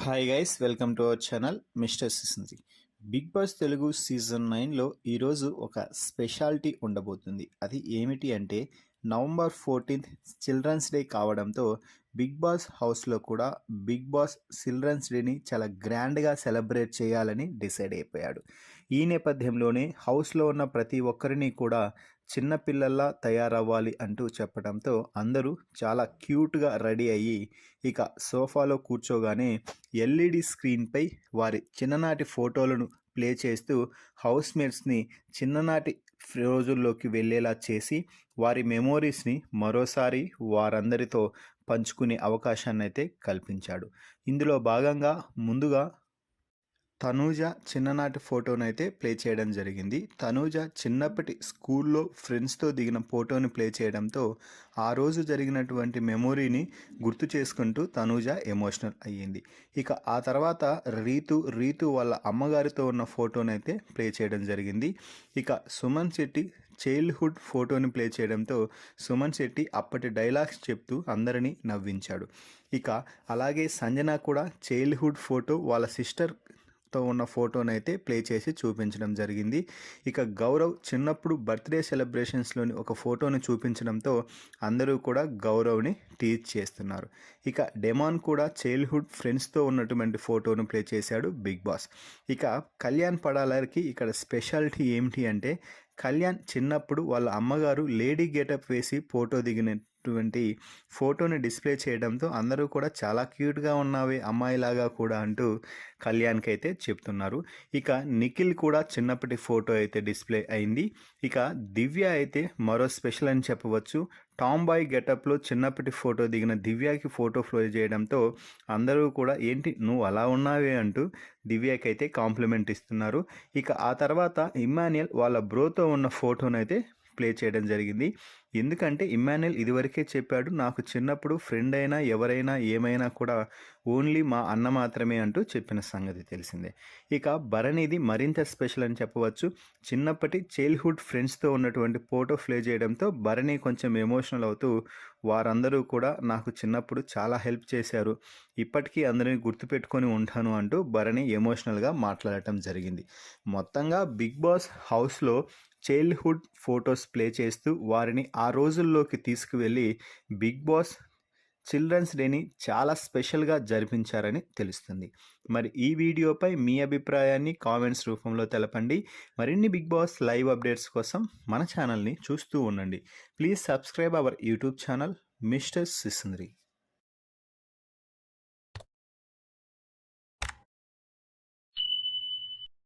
Hi guys, welcome to our channel mister Sisindri. Bigg Boss Telugu season 9లో ఈరోజు ఒక speciality ఉండబోతుంది. అది ఏమిటి అంటే నవంబర్ 14th చిల్డ్రన్స్ డే కావడంతో బిగ్ బాస్ హౌస్లో కూడా బిగ్ బాస్ చిల్డ్రన్స్ డేని చాలా గ్రాండ్గా సెలబ్రేట్ చేయాలని డిసైడ్ అయిపోయాడు. ఈ నేపథ్యంలోనే హౌస్లో ఉన్న ప్రతి ఒక్కరిని కూడా చిన్నపిల్లల్లా తయారవ్వాలి అంటూ చెప్పడంతో అందరూ చాలా క్యూట్గా రెడీ అయ్యి ఇక సోఫాలో కూర్చోగానే ఎల్ఈడి స్క్రీన్పై వారి చిన్ననాటి ఫోటోలను ప్లే చేస్తూ హౌస్మేట్స్ని చిన్ననాటి రోజుల్లోకి వెళ్ళేలా చేసి వారి మెమోరీస్ని మరోసారి వారందరితో పంచుకునే అవకాశాన్ని అయితే కల్పించాడు. ఇందులో భాగంగా ముందుగా తనూజ చిన్ననాటి ఫోటోను అయితే ప్లే చేయడం జరిగింది. తనూజ చిన్నప్పటి స్కూల్లో ఫ్రెండ్స్తో దిగిన ఫోటోని ప్లే చేయడంతో ఆ రోజు జరిగినటువంటి మెమొరీని గుర్తు చేసుకుంటూ తనూజ ఎమోషనల్ అయ్యింది. ఇక ఆ తర్వాత రీతు వాళ్ళ అమ్మగారితో ఉన్న ఫోటోని అయితే ప్లే చేయడం జరిగింది. ఇక సుమన్ శెట్టి చైల్డ్హుడ్ ఫోటోని ప్లే చేయడంతో సుమన్ శెట్టి అప్పటి డైలాగ్స్ చెప్తూ అందరినీ నవ్వించాడు. ఇక అలాగే సంజన కూడా చైల్డ్హుడ్ ఫోటో వాళ్ళ సిస్టర్ ఉన్న ఫోటోని అయితే ప్లే చేసి చూపించడం జరిగింది. ఇక గౌరవ్ చిన్నప్పుడు బర్త్డే సెలబ్రేషన్స్లోని ఒక ఫోటోని చూపించడంతో అందరూ కూడా గౌరవ్ని టీచ్ చేస్తున్నారు. ఇక డెమాన్ కూడా చైల్డ్హుడ్ ఫ్రెండ్స్తో ఉన్నటువంటి ఫోటోను ప్లే చేశాడు బిగ్ బాస్. ఇక కళ్యాణ్ పడాలకి ఇక్కడ స్పెషాలిటీ ఏమిటి అంటే కళ్యాణ్ చిన్నప్పుడు వాళ్ళ అమ్మగారు లేడీ గెటప్ వేసి ఫోటో దిగినటువంటి ఫోటోని డిస్ప్లే చేయడంతో అందరూ కూడా చాలా క్యూట్గా ఉన్నావే అమ్మాయిలాగా కూడా అంటూ కళ్యాణ్కి అయితే చెప్తున్నారు. ఇక నిఖిల్ కూడా చిన్నప్పటి ఫోటో అయితే డిస్ప్లే అయింది. ఇక దివ్య అయితే మరో స్పెషల్ అని చెప్పవచ్చు. టామ్ బాయ్ గెటప్లో చిన్నప్పటి ఫోటో దిగిన దివ్యకి ఫోటో ఫ్లో చేయడంతో అందరూ కూడా ఏంటి నువ్వు అలా ఉన్నావే అంటూ దివ్యకైతే కాంప్లిమెంట్ ఇస్తున్నారు. ఇక ఆ తర్వాత ఇమ్మాన్యుయల్ వాళ్ళ బ్రోతో ఉన్న ఫోటోనైతే ప్లే చేయడం జరిగింది. ఎందుకంటే ఇమ్మాన్యుయల్ ఇదివరకే చెప్పాడు, నాకు చిన్నప్పుడు ఫ్రెండ్ అయినా ఎవరైనా ఏమైనా కూడా ఓన్లీ మా అన్న మాత్రమే అంటూ చెప్పిన సంగతి తెలిసిందే. ఇక భరణిది మరింత స్పెషల్ అని చెప్పవచ్చు. చిన్నప్పటి చైల్డ్హుడ్ ఫ్రెండ్స్తో ఉన్నటువంటి ఫోటో ప్లే చేయడంతో భరణి కొంచెం ఎమోషనల్ అవుతూ వారందరూ కూడా నాకు చిన్నప్పుడు చాలా హెల్ప్ చేశారు, ఇప్పటికీ అందరినీ గుర్తుపెట్టుకొని ఉంటాను అంటూ భరణి ఎమోషనల్గా మాట్లాడటం జరిగింది. మొత్తంగా బిగ్ బాస్ హౌస్లో చైల్డ్హుడ్ ఫొటోస్ ప్లే చేస్తూ వారిని ఆ రోజుల్లోకి తీసుకువెళ్ళి బిగ్ బాస్ చిల్డ్రన్స్ డేని చాలా స్పెషల్గా జరిపించారని తెలుస్తుంది. మరి ఈ వీడియోపై మీ అభిప్రాయాన్ని కామెంట్స్ రూపంలో తెలపండి. మరిన్ని బిగ్ బాస్ లైవ్ అప్డేట్స్ కోసం మన ఛానల్ని చూస్తూ ఉండండి. Please subscribe our YouTube channel mister సిసింద్రి.